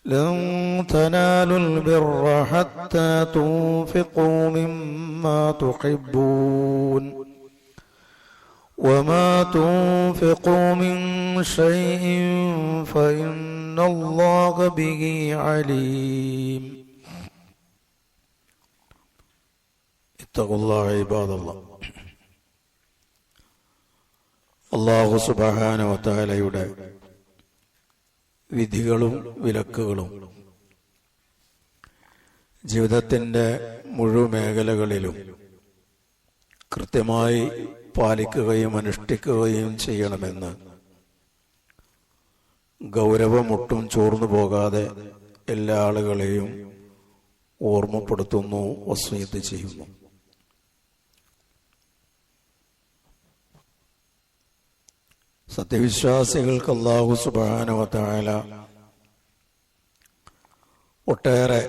لن تنالوا البر حتى تنفقوا مما تحبون وما تنفقوا من شيء فإن الله به عليم اتقوا الله عباد الله. അല്ലാഹു സുബ്ഹാനഹു വ തആലയുടെ വിധികളും വിലക്കുകളും ജീവിതത്തിൻ്റെ മുഴുവൻ മേഖലകളിലും കൃത്യമായി പാലിക്കുകയും അനുഷ്ഠിക്കുകയും ചെയ്യണമെന്ന് ഗൗരവമൊട്ടും ചോർന്നു പോകാതെ എല്ലാ ആളുകളെയും ഓർമ്മപ്പെടുത്തുന്നു, വസിയത്ത് ചെയ്യുന്നു. സത്യവിശ്വാസികൾക്ക് അല്ലാഹു സുബ്ഹാനഹു വ തആല ഒട്ടേറെ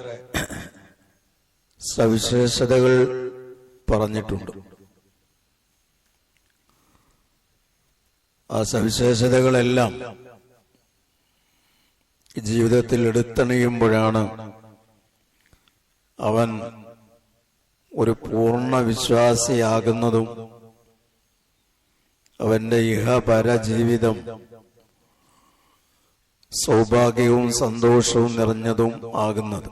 സവിശേഷതകൾ പറഞ്ഞിട്ടുണ്ട്. ആ സവിശേഷതകളെല്ലാം ജീവിതത്തിൽ എടുത്തണിയുമ്പോഴാണ് അവൻ ഒരു പൂർണ്ണ വിശ്വാസിയാകുന്നതും അവന്റെ ഇഹപര ജീവിതം സൗഭാഗ്യവും സന്തോഷവും നിറഞ്ഞതും ആകുന്നത്.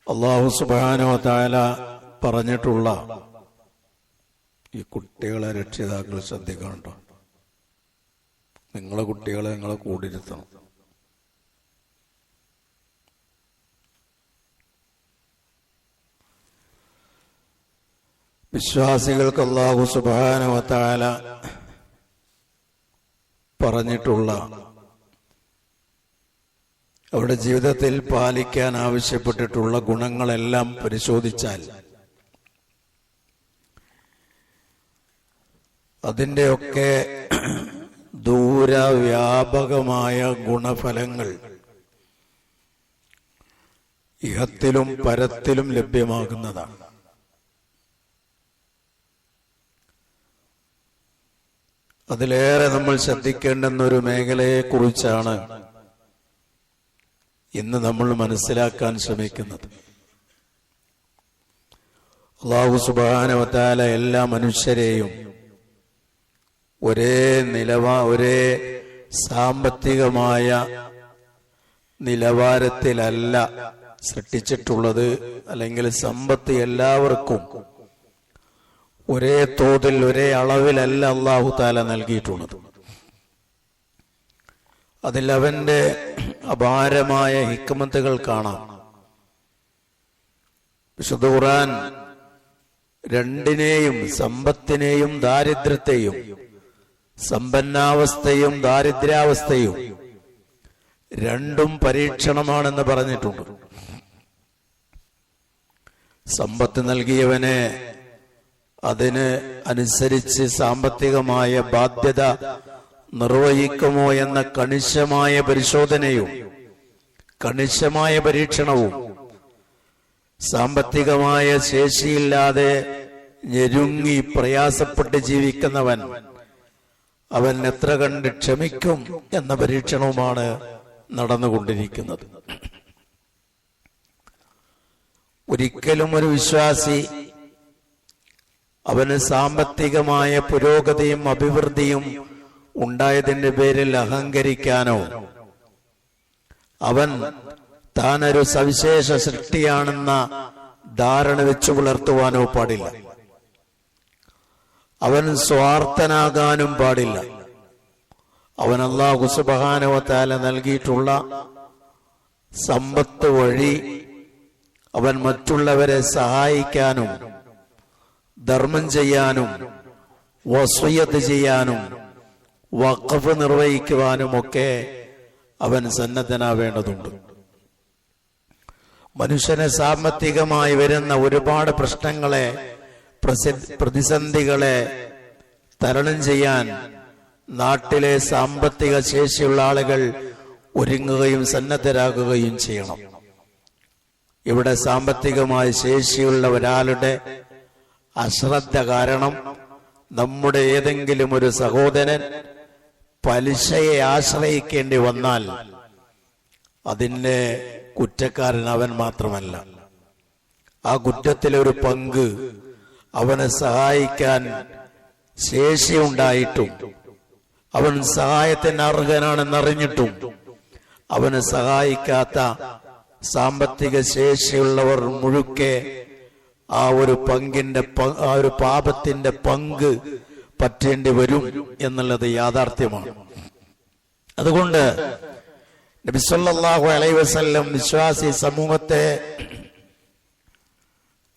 അല്ലാഹു സുബ്ഹാനഹു വ തആല പറഞ്ഞിട്ടുള്ള ഈ കുട്ടികളെ രക്ഷിതാക്കൾ ശ്രദ്ധിക്കണം. നിങ്ങളെ കുട്ടികളെ നിങ്ങളെ കൂടിയിരുത്തണം. വിശ്വാസികൾക്ക് അല്ലാഹു സുബ്ഹാനഹു വ തആല പറഞ്ഞിട്ടുള്ള അവരുടെ ജീവിതത്തിൽ പാലിക്കാൻ ആവശ്യപ്പെട്ടിട്ടുള്ള ഗുണങ്ങളെല്ലാം പരിശോധിച്ചാൽ അതിൻ്റെയൊക്കെ ദൂരവ്യാപകമായ ഗുണഫലങ്ങൾ ഇഹത്തിലും പരത്തിലും ലഭ്യമാകുന്നതാണ്. അതിലേറെ നമ്മൾ ശ്രദ്ധിക്കേണ്ടുന്ന ഒരു മേഖലയെക്കുറിച്ചാണ് ഇന്ന് നമ്മൾ മനസ്സിലാക്കാൻ ശ്രമിക്കുന്നത്. അല്ലാഹു സുബ്ഹാനഹു വ തആല എല്ലാ മനുഷ്യരെയും ഒരേ സാമ്പത്തികമായ നിലവാരത്തിലല്ല സൃഷ്ടിച്ചിട്ടുള്ളത്. അല്ലെങ്കിൽ സമ്പത്ത് എല്ലാവർക്കും ഒരേ തോതിൽ ഒരേ അളവിലല്ല അല്ലാഹു തആല നൽകിയിട്ടുള്ളത്. അതിൽ അവന്റെ അപാരമായ ഹിക്മത്തുകൾ കാണാം. വിശുദ്ധ ഖുർആൻ രണ്ടിനെയും, സമ്പത്തിനെയും ദാരിദ്ര്യത്തെയും, സമ്പന്നാവസ്ഥയും ദാരിദ്ര്യാവസ്ഥയും രണ്ടും പരീക്ഷണമാണെന്ന് പറഞ്ഞിട്ടുണ്ട്. സമ്പത്ത് നൽകിയവനെ അതിന് അനുസരിച്ച് സാമ്പത്തികമായ ബാധ്യത നിർവഹിക്കുമോ എന്ന കണിശമായ പരിശോധനയും കണിശമായ പരീക്ഷണവും, സാമ്പത്തികമായ ശേഷിയില്ലാതെ ഞെരുങ്ങി പ്രയാസപ്പെട്ട് ജീവിക്കുന്നവൻ അവൻ എത്ര കണ്ട് ക്ഷമിക്കും എന്ന പരീക്ഷണവുമാണ് നടന്നുകൊണ്ടിരിക്കുന്നത്. ഒരിക്കലും ഒരു വിശ്വാസി അവന് സാമ്പത്തികമായ പുരോഗതിയും അഭിവൃദ്ധിയും ഉണ്ടായതിന്റെ പേരിൽ അഹങ്കരിക്കാനോ അവൻ താനൊരു സവിശേഷ സൃഷ്ടിയാണെന്ന ധാരണ വെച്ചു പുലർത്തുവാനോ പാടില്ല. അവൻ സ്വാർത്ഥനാകാനും പാടില്ല. അവൻ അല്ലാഹു സുബ്ഹാനഹു വ തആല നൽകിയിട്ടുള്ള സമ്പത്ത് വഴി അവൻ മറ്റുള്ളവരെ സഹായിക്കാനും ധർമ്മം ചെയ്യാനും വസിയ്യത്ത് ചെയ്യാനും വഖഫ് നിർവഹിക്കുവാനുമൊക്കെ അവൻ സന്നദ്ധനാവേണ്ടതുണ്ട്. മനുഷ്യനെ സാമ്പത്തികമായി വരുന്ന ഒരുപാട് പ്രശ്നങ്ങളെ, പ്രതിസന്ധികളെ തരണം ചെയ്യാൻ നാട്ടിലെ സാമ്പത്തിക ശേഷിയുള്ള ആളുകൾ ഒരുങ്ങുകയും സന്നദ്ധരാകുകയും ചെയ്യണം. ഇവിടെ സാമ്പത്തികമായ ശേഷിയുള്ള ഒരാളുടെ അശ്രദ്ധ കാരണം നമ്മുടെ ഏതെങ്കിലും ഒരു സഹോദരൻ പലിശയെ ആശ്രയിക്കേണ്ടി വന്നാൽ അതിന്റെ കുറ്റക്കാരൻ അവൻ മാത്രമല്ല. ആ കുറ്റത്തിലൊരു പങ്ക് അവനെ സഹായിക്കാൻ ശേഷിയുണ്ടായിട്ടും അവൻ സഹായത്തിന് അർഹനാണെന്നറിഞ്ഞിട്ടും അവനെ സഹായിക്കാത്ത സാമ്പത്തിക ശേഷിയുള്ളവർ മുഴുക്കെ ആ ഒരു പാപത്തിന്റെ പങ്ക് പറ്റേണ്ടി വരും എന്നുള്ളത് യാഥാർത്ഥ്യമാണ്. അതുകൊണ്ട് നബി സല്ലല്ലാഹു അലൈഹി വസല്ലം വിശ്വാസി സമൂഹത്തെ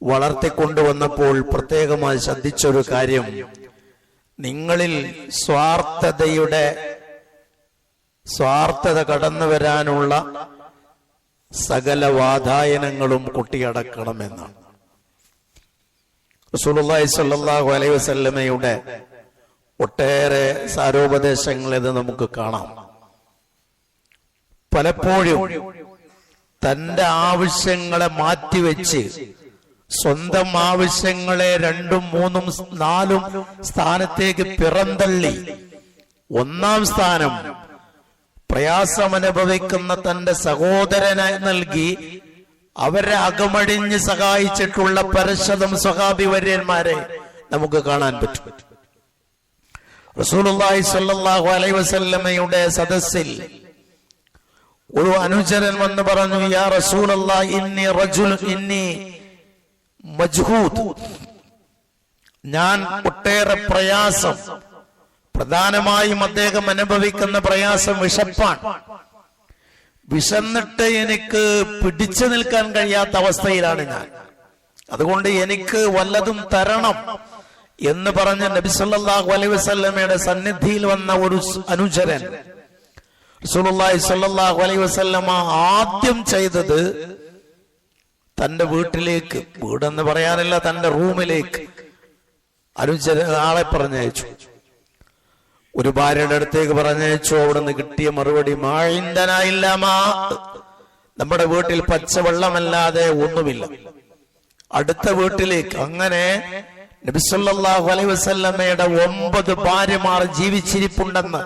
വളർത്തിക്കൊണ്ടുവന്നപ്പോൾ പ്രത്യേകമായി ശ്രദ്ധിച്ചൊരു കാര്യം, നിങ്ങളിൽ സ്വാർത്ഥത കടന്നു വരാനുള്ള സകല വാതായനങ്ങളും കൊട്ടിയടക്കണമെന്നാണ്. റസൂലുള്ളാഹി സ്വല്ലല്ലാഹു അലൈഹി വസല്ലമയുടെ ഒട്ടേറെ സാരോപദേശങ്ങൾ ഇത് നമുക്ക് കാണാം. പലപ്പോഴും തന്റെ ആവശ്യങ്ങളെ മാറ്റിവെച്ച് സ്വന്തം ആവശ്യങ്ങളെ 2, 3, 4 സ്ഥാനത്തേക്ക് പിറന്തള്ളി ഒന്നാം സ്ഥാനം പ്രയാസമനുഭവിക്കുന്ന തന്റെ സഹോദരനെ നൽകി അവരെ അകമഴിഞ്ഞ് സഹായിച്ചിട്ടുള്ള പരശതം സ്വഹാബി വര്യന്മാരെ നമുക്ക് കാണാൻ പറ്റും. റസൂലുള്ളാഹി സ്വല്ലല്ലാഹു അലൈഹി വസല്ലമയുടെ സദസ്സിൽ ഒരു അനുചരൻ വന്ന് പറഞ്ഞു, യാ റസൂലല്ലാഹ് ഇന്നി മജ്ഹൂദ്, ഞാൻ ഒട്ടേറെ പ്രയാസം, പ്രധാനമായും അദ്ദേഹം അനുഭവിക്കുന്ന പ്രയാസം വിശപ്പാണ്. വിശന്നിട്ട് എനിക്ക് പിടിച്ചു നിൽക്കാൻ കഴിയാത്ത അവസ്ഥയിലാണ് ഞാൻ, അതുകൊണ്ട് എനിക്ക് വല്ലതും തരണം എന്ന് പറഞ്ഞ് നബി സല്ലല്ലാഹു അലൈഹി വസല്ലമയുടെ സന്നിധിയിൽ വന്ന ഒരു അനുചരൻ റസൂലുള്ളാഹി സ്വല്ലല്ലാഹു അലൈഹി വസല്ലമ ആദ്യം ചെയ്തത് തന്റെ വീട്ടിലേക്ക്, വീടെന്ന് പറയാനല്ല, തന്റെ റൂമിലേക്ക് ആളെ പറഞ്ഞയച്ചു. ഒരു ഭാര്യയുടെ അടുത്തേക്ക് പറഞ്ഞയച്ചു. അവിടുന്ന് കിട്ടിയ മറുപടി, നമ്മുടെ വീട്ടിൽ പച്ചവെള്ളമല്ലാതെ ഒന്നുമില്ല. അടുത്ത വീട്ടിലേക്ക്. അങ്ങനെ നബി സല്ലല്ലാഹു അലൈഹി വസല്ലമയുടെ 9 ഭാര്യമാർ ജീവിച്ചിരിപ്പുണ്ടെന്ന്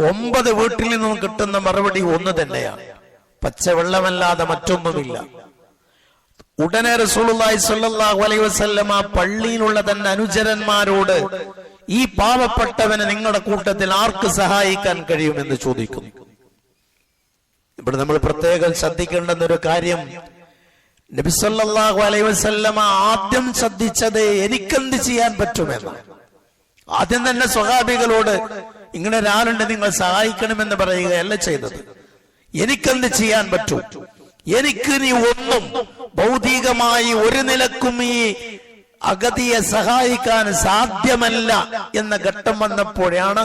9 വീട്ടിൽ നിന്നും കിട്ടുന്ന മറുപടി ഒന്ന് തന്നെയാണ്, പച്ചവെള്ളമല്ലാതെ മറ്റൊന്നുമില്ല. ഉടനെ റസൂലുള്ളാഹി സ്വല്ലല്ലാഹു അലൈഹി വസല്ലമ പള്ളിയിലുള്ള തന്റെ അനുചരന്മാരോട്, ഈ പാവപ്പെട്ടവനെ നിങ്ങളുടെ കൂട്ടത്തിൽ ആർക്ക് സഹായിക്കാൻ കഴിയുമെന്ന് ചോദിക്കുന്നു. ഇവിടെ നമ്മൾ പ്രത്യേകം ശ്രദ്ധിക്കേണ്ടുന്ന ഒരു കാര്യം, നബി സല്ലല്ലാഹു അലൈഹി വസല്ലമ ആദ്യം ശ്രദ്ധിച്ചത് എനിക്കെന്ത് ചെയ്യാൻ പറ്റുമെന്ന്. ആദ്യം തന്നെ സ്വഹാബികളോട് ഇങ്ങനെ ഒരാളുണ്ട്, നിങ്ങൾ സഹായിക്കണമെന്ന് പറയുകയല്ല ചെയ്തത്. എനിക്കെന്ത് ചെയ്യാൻ പറ്റും, എനിക്ക് നീ ഒന്നും ഭൗതികമായി ഒരു നിലക്കും ഈ അഗതിയെ സഹായിക്കാൻ സാധ്യമല്ല എന്ന ഘട്ടം വന്നപ്പോഴാണ്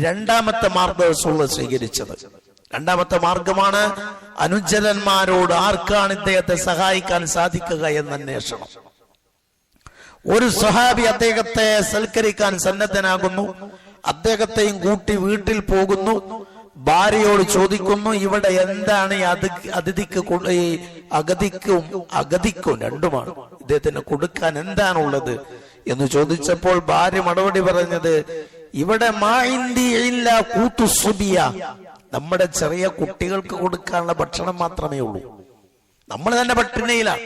രണ്ടാമത്തെ മാർഗ്ഗം റസൂൽ സ്വീകരിച്ചത്. രണ്ടാമത്തെ മാർഗമാണ് അനുചരന്മാരോട് ആർക്കാണ് ഇദ്ദേഹത്തെ സഹായിക്കാൻ സാധിക്കുക എന്ന അന്വേഷണം. ഒരു സ്വഹാബി അദ്ദേഹത്തെ സൽക്കരിക്കാൻ സന്നദ്ധനാകുന്നു. അദ്ദേഹത്തെയും കൂട്ടി വീട്ടിൽ പോകുന്നു. ഭാര്യയോട് ചോദിക്കുന്നു, ഇവിടെ എന്താണ് ഈ അതിഥിക്ക് ഈ അഗതിക്കും രണ്ടുമാണ് ഇദ്ദേഹത്തിന് കൊടുക്കാൻ എന്താണുള്ളത് എന്ന് ചോദിച്ചപ്പോൾ ഭാര്യ മറുപടി പറഞ്ഞത്, ഇവിടെ നമ്മുടെ ചെറിയ കുട്ടികൾക്ക് കൊടുക്കാനുള്ള ഭക്ഷണം മാത്രമേ ഉള്ളൂ. നമ്മൾ തന്നെ പട്ടിണിയിലാണ്,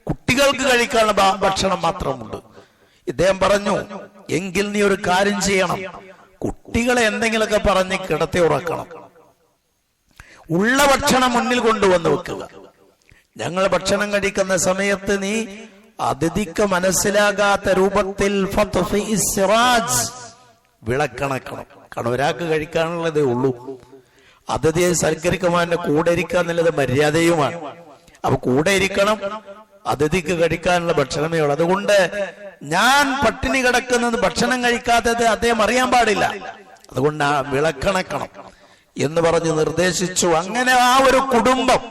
കുട്ടികൾക്ക് കഴിക്കാനുള്ള ഭക്ഷണം മാത്രമുണ്ട്. ഇദ്ദേഹം പറഞ്ഞു, എങ്കിൽ നീ ഒരു കാര്യം ചെയ്യണം, കുട്ടികളെ എന്തെങ്കിലുമൊക്കെ പറഞ്ഞ് കിടത്തി ഉറക്കണം, ഉള്ള ഭക്ഷണം മുന്നിൽ കൊണ്ടുവന്ന് വെക്കുക. ഞങ്ങൾ ഭക്ഷണം കഴിക്കുന്ന സമയത്ത് നീ അതിഥിക്ക് മനസ്സിലാകാത്ത രൂപത്തിൽ വിളക്കണക്കണം. കാരണം ഒരാൾക്ക് കഴിക്കാനുള്ളതേ ഉള്ളൂ. അതിഥിയെ സൽക്കരിക്കുവാൻ കൂടെ ഇരിക്കുക എന്നുള്ളത് മര്യാദയുമാണ്. അപ്പൊ കൂടെ ഇരിക്കണം, അതിഥിക്ക് കഴിക്കാനുള്ള ഭക്ഷണമേ ഉള്ളൂ. അതുകൊണ്ട് ഞാൻ പട്ടിണി കിടക്കുന്നത് ഭക്ഷണം കഴിക്കാത്തത് അദ്ദേഹം അറിയാൻ പാടില്ല. അതുകൊണ്ട് വിളക്കണക്കണം എന്ന് പറഞ്ഞ് നിർദ്ദേശിച്ചു. അങ്ങനെ ആ ഒരു കുടുംബം,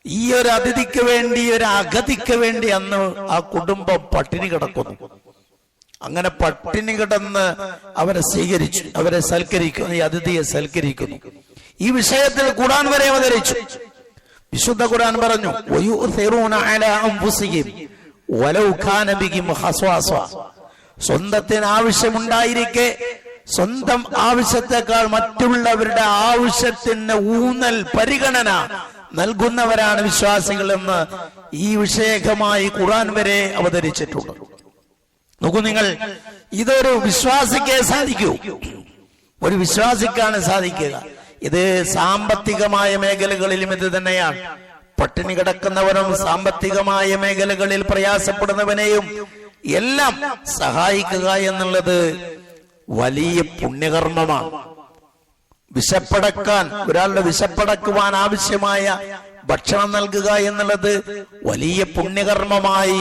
ഈ ഒരു അതിഥിക്ക് വേണ്ടി, ഒരു അഗതിക്ക് വേണ്ടി അന്ന് ആ കുടുംബം പട്ടിണി കിടക്കുന്നു. അങ്ങനെ പട്ടിണി കിടന്ന് അവരെ സ്വീകരിച്ചു, അവരെ സൽക്കരിക്കുന്നു, ഈ അതിഥിയെ സൽക്കരിക്കുന്നു. ഈ വിഷയത്തിൽ ഖുർആൻ വരെ അവതരിച്ചു. വിശുദ്ധ ഖുർആൻ പറഞ്ഞു, വലൗ കാന ബിഹിം ഖസ്വാസ, സ്വന്തത്തിന് ആവശ്യമുണ്ടായിരിക്കെ സ്വന്തം ആവശ്യത്തെക്കാൾ മറ്റുള്ളവരുടെ ആവശ്യത്തിന് ഊന്നൽ പരിഗണന നൽകുന്നവരാണ് വിശ്വാസികൾ എന്ന് ഈ വിഷയകമായി ഖുർആൻ വരെ അവതരിച്ചിട്ടുണ്ട്. നോക്കൂ നിങ്ങൾ, ഇതൊരു വിശ്വാസിക്കേ സാധിക്കൂ, ഒരു വിശ്വാസിക്കാണ് സാധിക്കുക. ഇത് സാമ്പത്തികമായ മേഖലകളിലും ഇത് തന്നെയാണ്. പട്ടിണി കിടക്കുന്നവരും സാമ്പത്തികമായ മേഖലകളിൽ പ്രയാസപ്പെടുന്നവനെയും എല്ലാം സഹായിക്കുക എന്നുള്ളത് വലിയ പുണ്യകർമ്മമാണ്. വിശപ്പടക്കാൻ, ഒരാളുടെ വിശപ്പടക്കുവാൻ ആവശ്യമായ ഭക്ഷണം നൽകുക എന്നുള്ളത് വലിയ പുണ്യകർമ്മമായി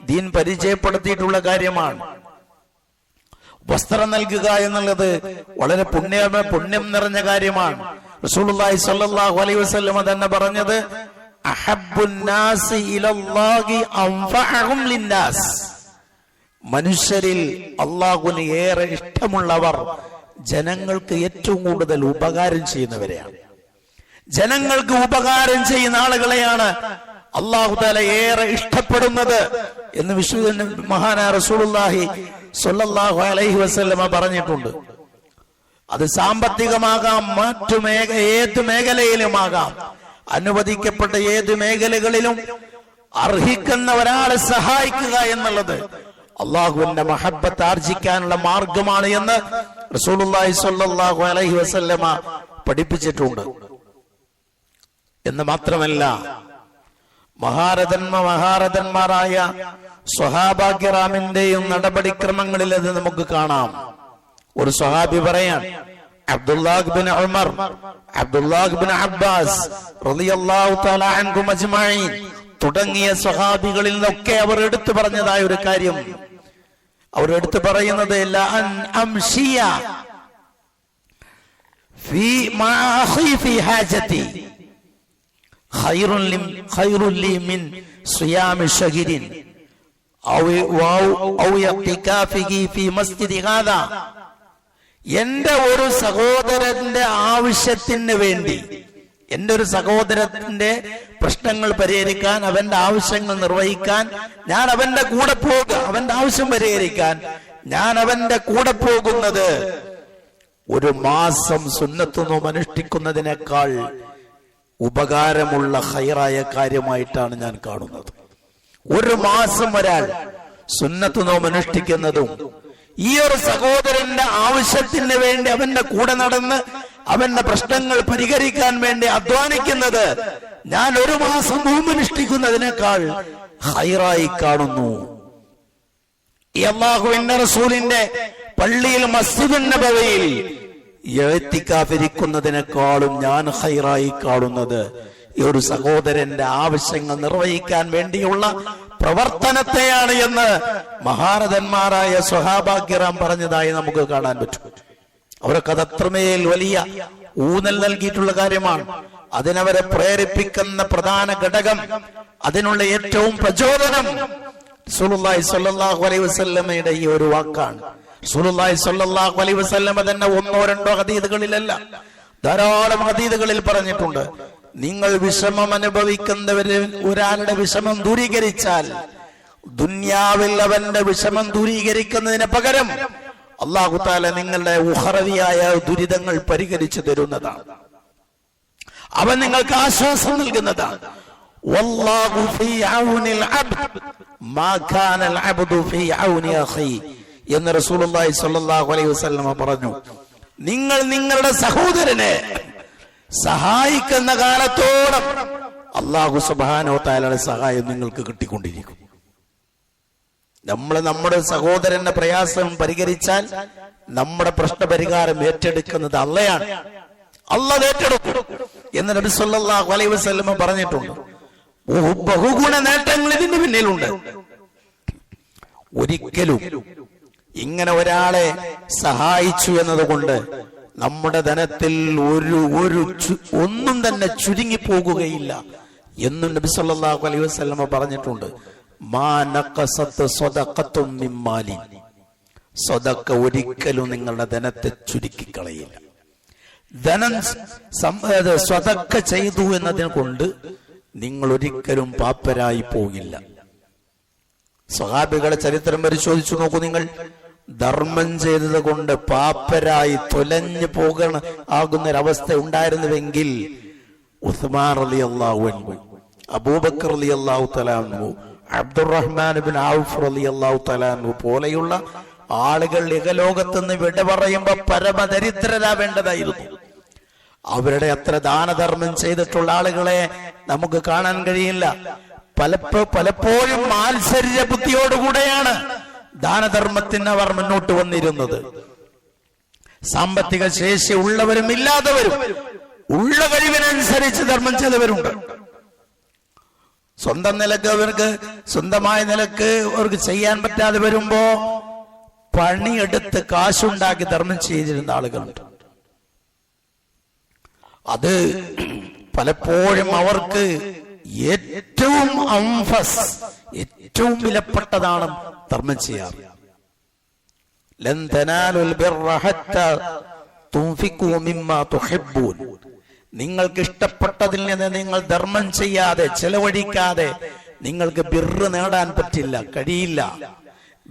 ദീൻ പരിചയപ്പെടുത്തിയിട്ടുള്ള കാര്യമാണ്. വസ്ത്രം നൽകുക എന്നുള്ളത് വളരെ പുണ്യം നിറഞ്ഞ കാര്യമാണ്. റസൂലുള്ളാഹി സ്വല്ലല്ലാഹു അലൈഹി വസല്ലം തന്നെ പറഞ്ഞത്, അഹബ്ബുൻ നാസി ഇലല്ലാഹി അൻഫഅഹും ലിന്നാസ്, മനുഷ്യരിൽ അല്ലാഹുവിന് ഏറെ ഇഷ്ടമുള്ളവർ ജനങ്ങൾക്ക് ഏറ്റവും കൂടുതൽ ഉപകാരം ചെയ്യുന്നവരെയാണ്. ജനങ്ങൾക്ക് ഉപകാരം ചെയ്യുന്ന ആളുകളെയാണ് അല്ലാഹു തആല ഏറെ ഇഷ്ടപ്പെടുന്നത് എന്ന് വിശുദ്ധ മഹാനായ റസൂലുള്ളാഹി സ്വല്ലല്ലാഹു അലൈഹി വസല്ലമ പറഞ്ഞിട്ടുണ്ട്. അത് സാമ്പത്തികമാകാം, ഏത് മേഖലയിലുമാകാം, അനുവദിക്കപ്പെട്ട ഏത് മേഖലകളിലും അർഹിക്കുന്ന ഒരാളെ സഹായിക്കുക എന്നുള്ളത് അള്ളാഹുവിന്റെ മഹബ്ബത്ത് ആർജിക്കാനുള്ള മാർഗമാണ് എന്ന് റസൂലുള്ളാഹി സ്വല്ലല്ലാഹു അലൈഹി വസല്ലമ പഠിപ്പിച്ചിട്ടുണ്ട്. എന്ന് മാത്രമല്ല, മഹാരഥന്മാരായ സ്വഹാബാക്കിറാമിന്റെയും നടപടിക്രമങ്ങളിൽ അത് നമുക്ക് കാണാം. ഒരു സ്വഹാബി പറയാൻ, Abdullah bin Umar, Abdullah bin Abbas റളിയല്ലാഹു തആല അൻഹും അജ്മഈൻ തുടങ്ങിയ സ്വഹാബികളിൽ നിന്നൊക്കെ അവർ എടുത്തു പറഞ്ഞതായ ഒരു കാര്യം, അവർ എടുത്തു പറയുന്നത്, ലാ അൻ അംശിയ ഫീ മഅഖി ഫീ ഹാജതി ഖൈറുൻ ലി മിൻ സിയാമി ശഹരിൻ ഔ ഇഅ്തികാഫിഹി ഫീ മസ്ജിദി ഹാദാ. എന്റെ ഒരു സഹോദരന്റെ ആവശ്യത്തിന് വേണ്ടി, എന്റെ ഒരു സഹോദരത്തിന്റെ പ്രശ്നങ്ങൾ പരിഹരിക്കാൻ, അവന്റെ ആവശ്യങ്ങൾ നിർവഹിക്കാൻ ഞാൻ അവന്റെ കൂടെ പോകുക, അവന്റെ ആവശ്യം പരിഹരിക്കാൻ ഞാൻ അവന്റെ കൂടെ പോകുന്നത് ഒരു മാസം സുന്നത്ത് നോമ്പ് അനുഷ്ഠിക്കുന്നതിനേക്കാൾ ഉപകാരമുള്ള ഖൈറായ കാര്യമായിട്ടാണ് ഞാൻ കാണുന്നത്. ഒരു മാസം ഒരാൾ സുന്നത്ത് നോമ്പ് അനുഷ്ഠിക്കുന്നതും ഈ ഒരു സഹോദരന്റെ ആവശ്യത്തിന് വേണ്ടി അവന്റെ കൂടെ നടന്ന് അവന്റെ പ്രശ്നങ്ങൾ പരിഹരിക്കാൻ വേണ്ടി അധ്വാനിക്കുന്നത് ഞാൻ ഒരു മാസം നോമ്പനുഷ്ഠിക്കുന്നതിനേക്കാൾ ഖൈറായി കാണുന്നു. ഈ അല്ലാഹുവിന്റെ റസൂലിന്റെ പള്ളിയിൽ മസ്ജിദുൻ നബവിയിൽ ഇഅ്തികാഫിരിക്കുന്നതിനേക്കാളും ഞാൻ ഖൈറായി കാണുന്നത് ഈ ഒരു സഹോദരന്റെ ആവശ്യങ്ങൾ നിർവഹിക്കാൻ വേണ്ടിയുള്ള പ്രവർത്തനത്തെയാണ് എന്ന് മഹാരഥന്മാരായ സ്വഹാബാക്കിറാം പറഞ്ഞതായി നമുക്ക് കാണാൻ പറ്റും. അവർക്ക് അത് അത്രമേൽ വലിയ ഊന്നൽ നൽകിയിട്ടുള്ള കാര്യമാണ്. അതിനവരെ പ്രേരിപ്പിക്കുന്ന പ്രധാന ഘടകം, അതിനുള്ള ഏറ്റവും പ്രചോദനം റസൂലുള്ളാഹി സ്വല്ലല്ലാഹു അലൈഹി വസല്ലമയുടെ ഈ ഒരു വാക്കാണ്. റസൂലുള്ളാഹി സ്വല്ലല്ലാഹു അലൈഹി വസല്ലമ തന്നെ ഒന്നോ രണ്ടോ ഹദീസുകളിലല്ല, ധാരാളം ഹദീസുകളിൽ പറഞ്ഞിട്ടുണ്ട്, നിങ്ങൾ വിഷമം അനുഭവിക്കുന്നവര് ഒരാളുടെ വിഷമം ദൂരീകരിച്ചാൽ ദുന്യാവിൽ അവന്റെ വിഷമം ദൂരീകരിക്കുന്നതിന് പകരം അല്ലാഹു തആല നിങ്ങളുടെ ഉഖറവിയായ ദുരിതങ്ങൾ പരിഹരിച്ചു തരുന്നതാണ്. അവൻ നിങ്ങൾക്ക് ആശ്വാസം നൽകുന്നതാണ്. വല്ലാഹു ഫീ ഔനിൽ അബ്ദ് മാ കാനൽ അബ്ദു ഫീ ഔനി അഖി എന്ന് റസൂലുള്ളാഹി സ്വല്ലല്ലാഹു അലൈഹി വസല്ലം പറഞ്ഞു. നിങ്ങൾ നിങ്ങളുടെ സഹോദരനെ സഹായിക്കുന്ന കാലത്തോളം അല്ലാഹു സുബ്ഹാനഹു വ തആലയുടെ സഹായം നിങ്ങൾക്ക് കിട്ടിക്കൊണ്ടിരിക്കും. നമ്മൾ നമ്മുടെ സഹോദരന്റെ പ്രയാസം പരിഹരിച്ചാൽ നമ്മുടെ പ്രശ്നപരിഹാരം ഏറ്റെടുക്കുന്നത് അള്ളയാണ്. അല്ലാഹ് ഏറ്റെടുക്കും എന്ന് നബി സല്ലല്ലാഹു അലൈഹി വസല്ലം പറഞ്ഞിട്ടുണ്ട്. ബഹുഗുണ നേട്ടങ്ങൾ ഇതിന്റെ പിന്നിലുണ്ട്. ഒരിക്കലും ഇങ്ങനെ ഒരാളെ സഹായിച്ചു എന്നതുകൊണ്ട് നമ്മുടെ ധനത്തിൽ ഒന്നും തന്നെ ചുരുങ്ങി പോകുകയില്ല എന്നും നബി സല്ലല്ലാഹു അലൈഹി വസല്ലം പറഞ്ഞിട്ടുണ്ട്. മാ നഖസത് സദഖത്തും മിൻ മാലി, സദഖ ഒരിക്കലും നിങ്ങളുടെ ധനത്തെ ചുരുക്കി കളയില്ല. ധനം സദഖ ചെയ്തു എന്നതിനെ കൊണ്ട് നിങ്ങൾ ഒരിക്കലും പാപ്പരായി പോകില്ല. സ്വഹാബികളെ ചരിത്രം പരിശോധിച്ചു നോക്കൂ നിങ്ങൾ. ധർമ്മം ചെയ്തത് കൊണ്ട് പാപ്പരായി തൊലഞ്ഞു ആകുന്നൊരവസ്ഥ ഉണ്ടായിരുന്നുവെങ്കിൽ ഉസ്മാൻ റളിയല്ലാഹു അൻഹു, അബൂബക്കർ റളിയല്ലാഹു തആല അൻഹു, അബ്ദുറഹ്മാൻ ഇബ്നു ഔഫ് റളിയല്ലാഹു തആല അൻഹു പോലെയുള്ള ആളുകൾ ഇഹലോകത്ത് നിന്ന് വിട പറയുമ്പോ പരമദരിദ്രരാവേണ്ടതായിരുന്നു. അവരുടെ അത്ര ദാനധർമ്മം ചെയ്തിട്ടുള്ള ആളുകളെ നമുക്ക് കാണാൻ കഴിയില്ല. പലപ്പോഴും മാത്സര്യ ബുദ്ധിയോടുകൂടെയാണ് ദാനധർമ്മത്തിന് അവർ മുന്നോട്ട് വന്നിരുന്നത്. സാമ്പത്തിക ശേഷി ഉള്ളവരും ഇല്ലാത്തവരും ഉള്ള കഴിവിനനുസരിച്ച് ധർമ്മം ചെയ്തവരുണ്ട്. സ്വന്തം നിലക്ക് അവർക്ക് സ്വന്തമായ നിലക്ക് അവർക്ക് ചെയ്യാൻ പറ്റാതെ വരുമ്പോ പണിയെടുത്ത് കാശുണ്ടാക്കി ധർമ്മം ചെയ്തിരുന്ന ആളുകളുണ്ട്. അത് പലപ്പോഴും അവർക്ക് ഏറ്റവും ഏറ്റവും വിലപ്പെട്ടതാണ് ധർമ്മം ചെയ്യാറ്. ലൻ തനാലുൽ ബിർറ ഹത്താ തുൻഫിഖൂ മിമ്മാ തുഹിബ്ബൂൻ. നിങ്ങൾക്ക് ഇഷ്ടപ്പെട്ടതിൽ നിന്ന് നിങ്ങൾ ധർമ്മം ചെയ്യാതെ ചെലവഴിക്കാതെ നിങ്ങൾക്ക് ബിർറ് നേടാൻ പറ്റില്ല, കഴിയില്ല.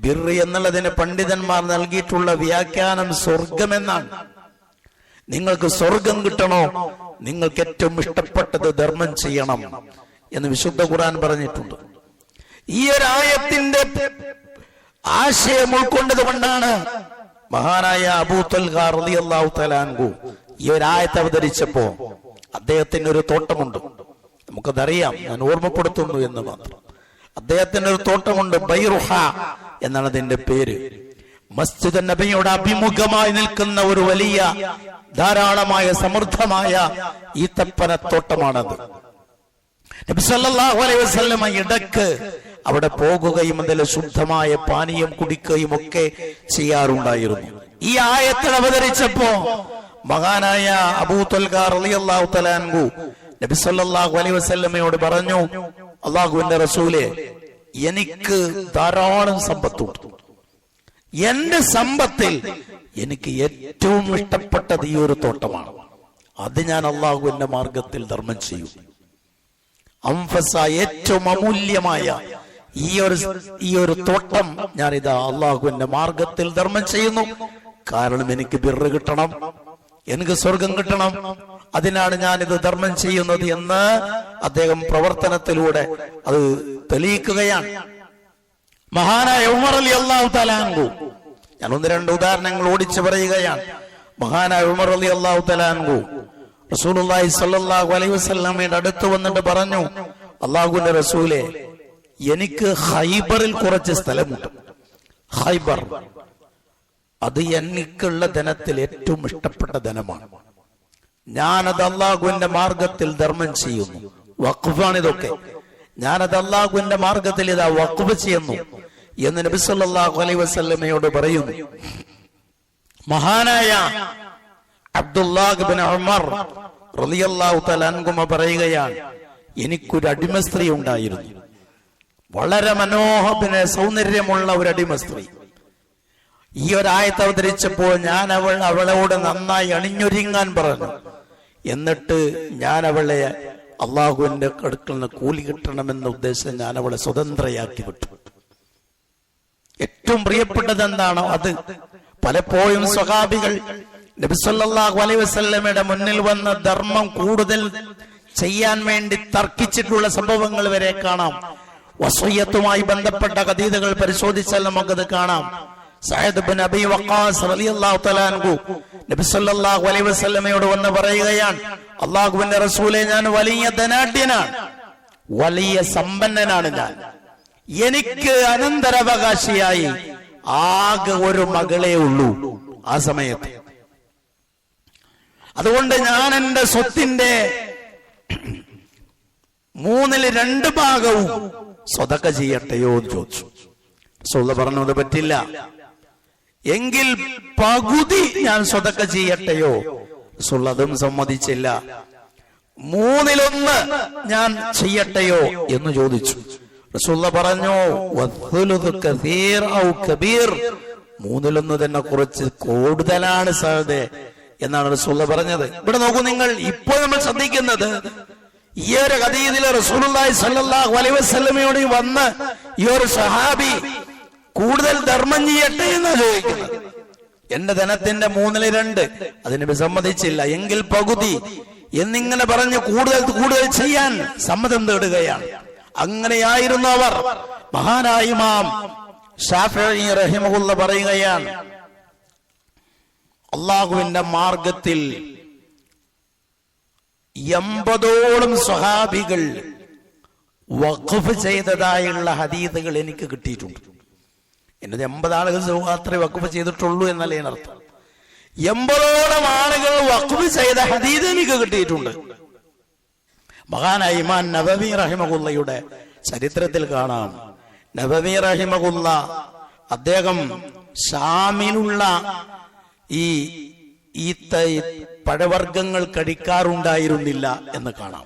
ബിർറ് എന്നുള്ളതിന് പണ്ഡിതന്മാർ നൽകിയിട്ടുള്ള വ്യാഖ്യാനം സ്വർഗമെന്നാണ്. നിങ്ങൾക്ക് സ്വർഗം കിട്ടണോ, നിങ്ങൾക്ക് ഏറ്റവും ഇഷ്ടപ്പെട്ടത് ധർമ്മം ചെയ്യണം എന്ന് വിശുദ്ധ ഖുർആൻ പറഞ്ഞിട്ടുണ്ട്. ഈ ഒരു ആയത്തിന്റെ ആശയം ഉൾക്കൊണ്ടത് കൊണ്ടാണ് മഹാനായ അബൂ തൽഹാ റളിയല്ലാഹു തആല അൻഹു ഈ ഒരു ആയത്ത് അവതരിച്ചപ്പോ അദ്ദേഹത്തിന് ഒരു തോട്ടമുണ്ട്. നമുക്കതറിയാം, ഞാൻ ഓർമ്മപ്പെടുത്തുന്നു എന്ന് മാത്രം. അദ്ദേഹത്തിന് ഒരു തോട്ടമുണ്ട്, ബൈറുഹ എന്നാണ് അതിന്റെ പേര്. മസ്ജിദ് നബിയുടെ അഭിമുഖമായി നിൽക്കുന്ന ഒരു വലിയ ധാരാളമായ സമൃദ്ധമായ ഈത്തപ്പനത്തോട്ടമാണത്. നബി സല്ലല്ലാഹു അലൈഹി വസല്ലം ഇടക്ക് അവിടെ പോകുകയും അതിൽ ശുദ്ധമായ പാനീയം കുടിക്കുകയും ഒക്കെ ചെയ്യാറുണ്ടായിരുന്നു. ഈ ആയത്തിൽ അവതരിച്ചപ്പോ മഹാനായ അബൂ തൽഹാ റളിയല്ലാഹു തആല അൻഹു നബി സല്ലല്ലാഹു അലൈഹി വസല്ലമയോട് പറഞ്ഞു, അല്ലാഹുവിന്റെ റസൂലേ, എനിക്ക് ധാരാളം സമ്പത്തുണ്ട്. എന്റെ സമ്പത്തിൽ എനിക്ക് ഏറ്റവും ഇഷ്ടപ്പെട്ടത് ഈ ഒരു തോട്ടമാണ്. അത് ഞാൻ അള്ളാഹുവിന്റെ മാർഗത്തിൽ ധർമ്മം ചെയ്യും. അംഫസ, ഏറ്റവും അമൂല്യമായ ഈ ഒരു തോട്ടം ഞാൻ ഇതാ അള്ളാഹുവിന്റെ മാർഗത്തിൽ ധർമ്മം ചെയ്യുന്നു. കാരണം എനിക്ക് ബിർറ് കിട്ടണം, എനിക്ക് സ്വർഗം കിട്ടണം, അതിനാണ് ഞാനിത് ധർമ്മം ചെയ്യുന്നത് എന്ന് അദ്ദേഹം പ്രവർത്തനത്തിലൂടെ അത് തെളിയിക്കുകയാണ്. മഹാനായ ഉമർ റളിയല്ലാഹു തആല അൻഹു, ഞാൻ ഒന്ന് രണ്ട് ഉദാഹരണങ്ങൾ ഓടിച്ചു പറയുകയാണ്. മഹാനായ ഉമർ റളിയല്ലാഹു തആല അൻഹു റസൂലുള്ളാഹി സ്വല്ലല്ലാഹു അലൈഹി വസല്ലമയുടെ അടുത്ത് വന്നിട്ട് പറഞ്ഞു, അല്ലാഹുവിന്റെ റസൂലേ, എനിക്ക് ഖൈബറിൽ കുറച്ച് സ്ഥലമുണ്ട്. ഖൈബർ അത് എനിക്കുള്ള ധനത്തിൽ ഏറ്റവും ഇഷ്ടപ്പെട്ട ധനമാണ്. ഞാനത് അല്ലാഹുവിന്റെ മാർഗത്തിൽ ധർമ്മം ചെയ്യുന്നു. വഖഫാണ് ഇതൊക്കെ. ഞാനത് അല്ലാഹുവിന്റെ മാർഗത്തിൽ ഇതാ വഖഫ് ചെയ്യുന്നു എന്ന് നബി സല്ലല്ലാഹു അലൈഹി വസല്ലമയോട് പറയുന്നു. മഹാനായ അബ്ദുല്ലാഹ് ഇബ്നു ഉമർ റളിയല്ലാഹു തആല അൻഹു പറയുകയാണ്, എനിക്കൊരു അടിമ സ്ത്രീ ഉണ്ടായിരുന്നു. വളരെ മനോഹര സൗന്ദര്യമുള്ള ഒരു അടിമ സ്ത്രീ. ഈ ഒരായത്ത് അവതരിച്ചപ്പോൾ ഞാൻ അവളോട് നന്നായി അണിഞ്ഞൊരുങ്ങാൻ പറഞ്ഞു. എന്നിട്ട് ഞാൻ അവളെ അള്ളാഹുവിന്റെ അടുക്കൽ നിന്ന് കൂലി കിട്ടണമെന്ന ഉദ്ദേശം ഞാൻ അവളെ സ്വതന്ത്രയാക്കി വിട്ടു. ഏറ്റവും പ്രിയപ്പെട്ടത് എന്താണോ അത്. പലപ്പോഴും സ്വഹാബികൾ നബി സല്ലല്ലാഹു അലൈഹി വസല്ലമയുടെ മുന്നിൽ വന്ന് ധർമ്മം കൂടുതൽ ചെയ്യാൻ വേണ്ടി തർക്കിച്ചിട്ടുള്ള സംഭവങ്ങൾ വരെ കാണാം. വസിയ്യത്തുമായി ബന്ധപ്പെട്ട ഹദീസുകൾ പരിശോധിച്ചാൽ നമുക്കത് കാണാം. സഅദ് ഇബ്നു അബീ വഖാസ് റളിയല്ലാഹു തആല അൻഹു നബി സല്ലല്ലാഹു അലൈഹി വസല്ലമയോട് വന്ന് പറയുകയാണ്, അല്ലാഹുവിന്റെ റസൂലേ, ഞാൻ വലിയ ധനാഢ്യനാണ്, വലിയ സമ്പന്നനാണ്. ഞാൻ എനിക്ക് അനന്തരാവകാശിയായി ആകെ ഒരു മകളേ ഉള്ളൂ ആ സമയത്ത്. അതുകൊണ്ട് ഞാൻ എന്റെ സ്വത്തിന്റെ 2/3 ഭാഗവും സ്വതക്ക ചെയ്യട്ടെയോ എന്ന് ചോദിച്ചു. റസൂൽ പറഞ്ഞു, അത് പറ്റില്ല. എങ്കിൽ പകുതി ഞാൻ സ്വതക്ക ചെയ്യട്ടെയോ? റസൂൽ അതും സമ്മതിച്ചില്ല. 1/3 ഞാൻ ചെയ്യട്ടെയോ എന്ന് ചോദിച്ചു. റസൂൽ പറഞ്ഞു, വസ്സുലുദു കസീർ ഔ കബീർ, 1/3 തന്നെ കുറച്ച് കൂടുതലാണ് സഹദേ എന്നാണ് റസൂൽ പറഞ്ഞത്. ഇവിടെ നോക്കൂ നിങ്ങൾ, ഇപ്പോൾ നമ്മൾ ശ്രദ്ധിക്കുന്നത് ഈ ഒരു ഹദീസിൽ റസൂലുള്ളാഹി സ്വല്ലല്ലാഹു അലൈഹി വസല്ലമയോട് വന്ന് ഈ ഒരു സഹാബി കൂടുതൽ ധർമ്മം ചെയ്യട്ടെ എന്ന് ചോദിക്കുന്നത്. എന്റെ ധനത്തിന്റെ 2/3 അതിന് വിസമ്മതിച്ചില്ല, എങ്കിൽ പകുതി എന്നിങ്ങനെ പറഞ്ഞ് കൂടുതൽ ചെയ്യാൻ സമ്മതം തേടുകയാണ്. അങ്ങനെയായിരുന്നു അവർ. മഹാനായ ഇമാം ശാഫിഈ റഹിമഹുല്ലാഹ് പറയുകയാണ്, അള്ളാഹുവിന്റെ മാർഗത്തിൽ 80ഓളം സ്വഹാബികൾ വഖഫ് ചെയ്തതായുള്ള ഹദീസുകൾ എനിക്ക് കിട്ടിയിട്ടുണ്ട്. എന്നത് 80 ആളുകൾ മാത്രമേ വഖഫ് ചെയ്തിട്ടുള്ളൂ എന്നല്ല അതിനർത്ഥം. 80ഓളം ആളുകൾ വഖഫ് ചെയ്ത ഹദീസ് എനിക്ക് കിട്ടിയിട്ടുണ്ട്. മഹാനായ ഇമാം നബവി റഹിമഹുല്ലയുടെ ചരിത്രത്തിൽ കാണാം. നബവി റഹിമഹുല്ല അദ്ദേഹം ഷാമിലുള്ള ഈ പഴവർഗ്ഗങ്ങൾ കഴിക്കാറുണ്ടായിരുന്നില്ല എന്ന് കാണാം.